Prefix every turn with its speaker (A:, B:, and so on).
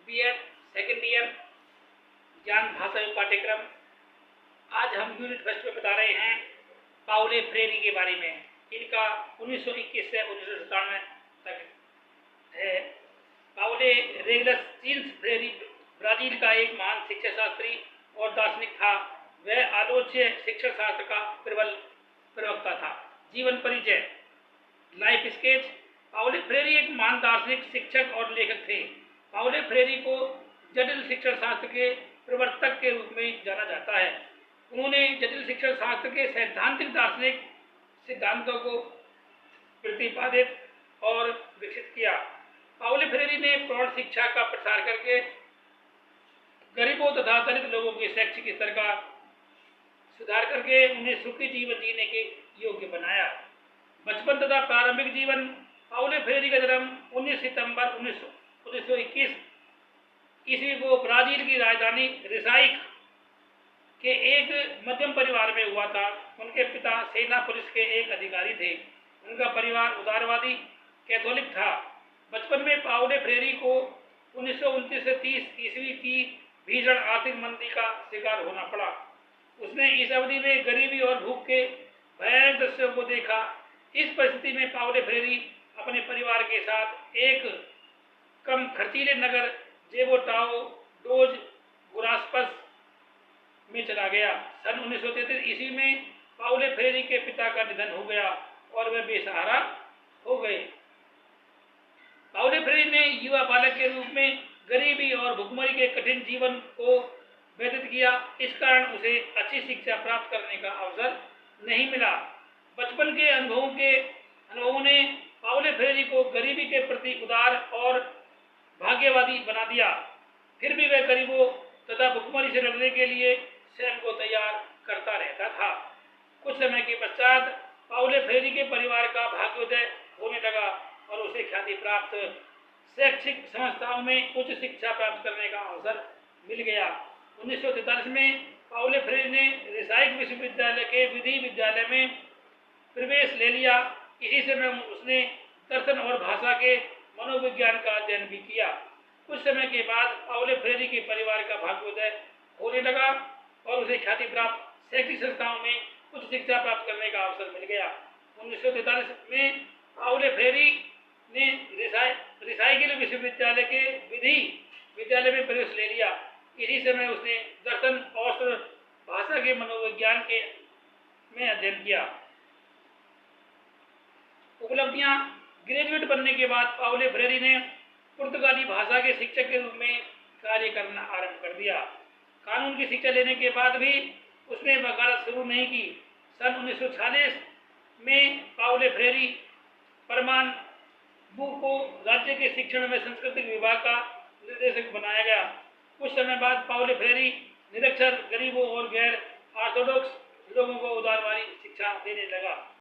A: BEd second year ज्ञान भाषा एवं पाठ्यक्रम। आज हम यूनिट फर्स्ट में बता रहे हैं पाउलो फ्रेरी के बारे में। इनका 1921 से 1997 तक है। पाउलो रेगलस फ्रेरी ब्राजील का एक महान शिक्षा शास्त्री और दार्शनिक था। वह आलोच्य शिक्षण शास्त्र का प्रबल प्रवक्ता था। जीवन परिचय। Life sketch. पाउलो फ्रेरी एक महान दार्शनिक, शिक्षक और लेखक थे। पाउलो फ्रेरी को जटिल शिक्षण शास्त्र के प्रवर्तक के रूप में जाना जाता है। उन्होंने जटिल शिक्षण शास्त्र के सैद्धांतिक दार्शनिक सिद्धांतों को प्रतिपादित और विकसित किया। पाउलो फ्रेरी ने प्रौढ़ शिक्षा का प्रसार करके गरीबों तथा दलित लोगों के शैक्षिक स्तर का सुधार करके उन्हें सुखी जीवन जीने के योग्य बनाया। बचपन तथा प्रारंभिक जीवन। पाउलो फ्रेरी का जन्म 19 सितंबर 1921 ईस्वी को ब्राजील की राजधानी रिसाइक के एक मध्यम परिवार में हुआ था। उनके पिता सेना पुलिस के एक अधिकारी थे। उनका परिवार उदारवादी कैथोलिक था। बचपन में पाउलो फ्रेरी को 1929 से 30 ईस्वी की भीषण आर्थिक मंदी का शिकार होना पड़ा। उसने इस अवधि में गरीबी और भूख के भयानक दृश्यों को देखा। इस परिस्थिति में पाउलो फ्रेरी अपने परिवार के साथ एक कम खर्चीले नगर जेबोटाओ डोज गुरास्पस में चला गया। सन 1933 ईस्वी में पाउलो फ्रेरी के पिता का निधन हो गया और वे बेसहारा हो गए। पाउलो फ्रेरी ने युवा बालक के रूप में गरीबी और भुखमरी के कठिन जीवन को व्यतीत किया। इस कारण उसे अच्छी शिक्षा प्राप्त करने का अवसर नहीं मिला। बचपन के अनुभवों ने पाउलो फ्रेरी को गरीबी के प्रति उदार और भाग्यवादी बना दिया। फिर भी वह गरीबों तथा भुखमरी से लड़ने के लिए स्वयं को तैयार करता रहता था। कुछ समय के पश्चात पाउलो फ्रेरी के परिवार का भाग्योदय होने लगा और उसे ख्याति प्राप्त शैक्षिक संस्थाओं में उच्च शिक्षा प्राप्त करने का अवसर मिल गया। 1943 में पाउलो फ्रेरी ने रिसाइक विश्वविद्यालय के विधि विद्यालय में प्रवेश ले लिया। इसी समय उसने दर्शन और भाषा के मनोविज्ञान का अध्ययन भी किया। कुछ समय के बाद पाउलो फ्रेरी के परिवार का भाग्योदय होने लगा और उसे ख्याति प्राप्त शैक्षिक संस्थाओं में उच्च शिक्षा प्राप्त करने का अवसर मिल गया। 1943 में पाउलो फ्रेरी ने रिसाइकिल विश्वविद्यालय के विधि विद्यालय में प्रवेश ले लिया। इसी समय उसने दर्शन और भाषा के मनोविज्ञान में अध्ययन किया। उपलब्धियां। ग्रेजुएट बनने के बाद पाउलो फ्रेरी ने पुर्तगाली भाषा के शिक्षक के रूप में कार्य करना आरंभ कर दिया। कानून की शिक्षा लेने के बाद भी उसने वकालत शुरू नहीं की। सन 1946 में पाउलो फ्रेरी परमान को राज्य के शिक्षण में सांस्कृतिक विभाग का निर्देशक बनाया गया। कुछ समय बाद पाउलो फ्रेरी निरक्षर गरीबों और गैर ऑर्थोडॉक्स लोगों को उदारवादी शिक्षा देने लगा।